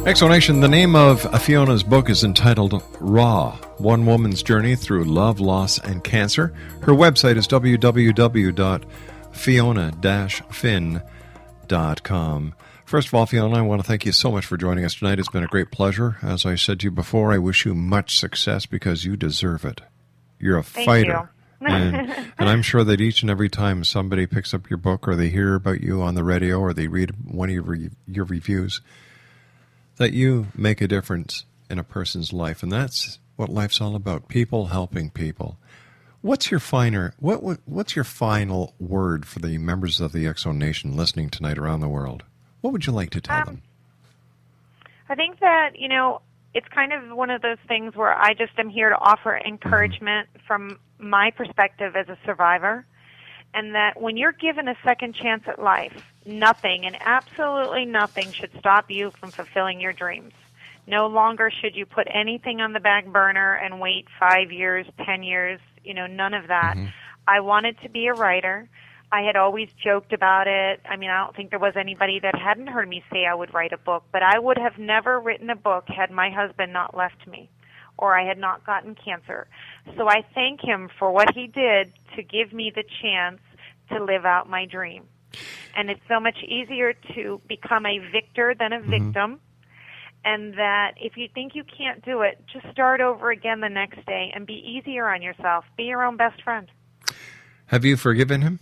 Explanation. The name of Fiona's book is entitled Raw, One Woman's Journey Through Love, Loss, and Cancer. Her website is www.fiona-finn.com. First of all, Fiona, I want to thank you so much for joining us tonight. It's been a great pleasure. As I said to you before, I wish you much success because you deserve it. You're a fighter. and I'm sure that each and every time somebody picks up your book or they hear about you on the radio or they read one of your reviews, that you make a difference in a person's life. And that's what life's all about, people helping people. What's your final word for the members of the X Zone Nation listening tonight around the world? What would you like to tell them? I think that, it's kind of one of those things where I just am here to offer encouragement from my perspective as a survivor, and that when you're given a second chance at life, nothing and absolutely nothing should stop you from fulfilling your dreams. No longer should you put anything on the back burner and wait 5 years, 10 years, none of that. I wanted to be a writer. I had always joked about it. I don't think there was anybody that hadn't heard me say I would write a book, but I would have never written a book had my husband not left me or I had not gotten cancer. So I thank him for what he did to give me the chance to live out my dream. And it's so much easier to become a victor than a victim. And that if you think you can't do it, just start over again the next day and be easier on yourself. Be your own best friend. Have you forgiven him?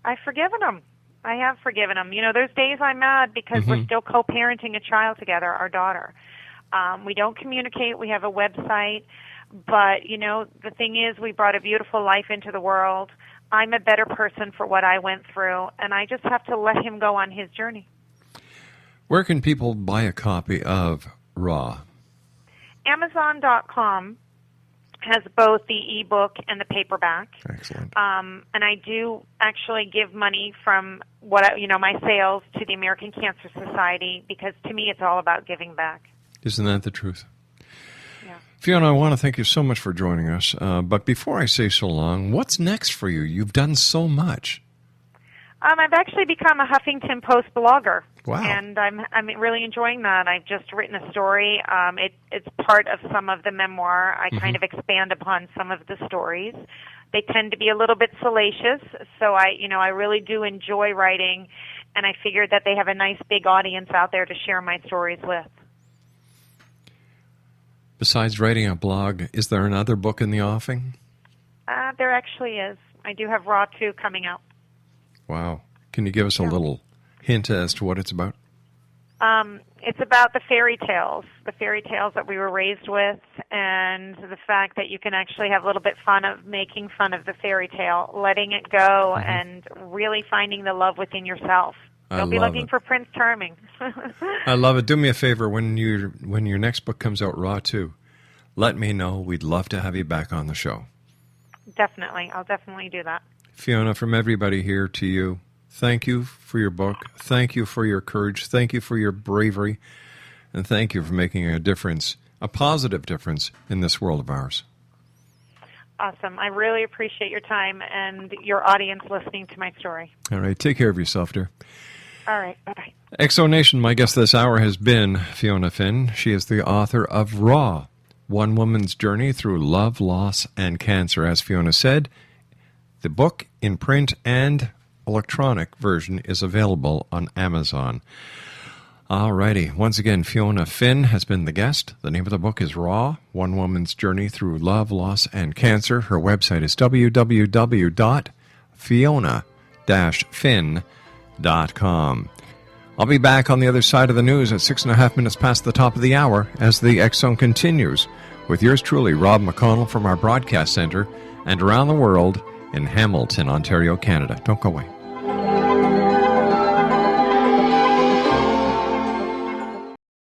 I've forgiven him. I have forgiven him. There's days I'm mad because we're still co-parenting a child together, our daughter. We don't communicate. We have a website. But, the thing is, we brought a beautiful life into the world. I'm a better person for what I went through, and I just have to let him go on his journey. Where can people buy a copy of Raw? Amazon.com has both the ebook and the paperback. Excellent. And I do actually give money from my sales to the American Cancer Society because to me it's all about giving back. Isn't that the truth? Yeah. Fiona, I want to thank you so much for joining us. But before I say so long, what's next for you? You've done so much. I've actually become a Huffington Post blogger. Wow. And I'm really enjoying that. I've just written a story. It's part of some of the memoir. I kind of expand upon some of the stories. They tend to be a little bit salacious, so I really do enjoy writing, and I figured that they have a nice big audience out there to share my stories with. Besides writing a blog, is there another book in the offing? There actually is. I do have Raw 2 coming out. Wow. Can you give us a little hint as to what it's about? It's about the fairy tales that we were raised with, and the fact that you can actually have a little bit fun of making fun of the fairy tale, letting it go, and really finding the love within yourself. Don't be looking for Prince Charming. I love it. Do me a favor, when your next book comes out, Raw 2, let me know. We'd love to have you back on the show. Definitely. I'll definitely do that. Fiona, from everybody here to you, thank you for your book. Thank you for your courage. Thank you for your bravery. And thank you for making a difference, a positive difference in this world of ours. Awesome. I really appreciate your time and your audience listening to my story. All right. Take care of yourself, dear. All right. Bye-bye. X Zone Nation, my guest this hour has been Fiona Finn. She is the author of Raw, One Woman's Journey Through Love, Loss, and Cancer. As Fiona said, the book in print and electronic version is available on Amazon. All righty. Once again, Fiona Finn has been the guest. The name of the book is Raw, One Woman's Journey Through Love, Loss, and Cancer. Her website is www.fiona-finn.com. I'll be back on the other side of the news at 6.5 minutes past the top of the hour as the X Zone continues with yours truly, Rob McConnell, from our broadcast center and around the world in Hamilton, Ontario, Canada. Don't go away.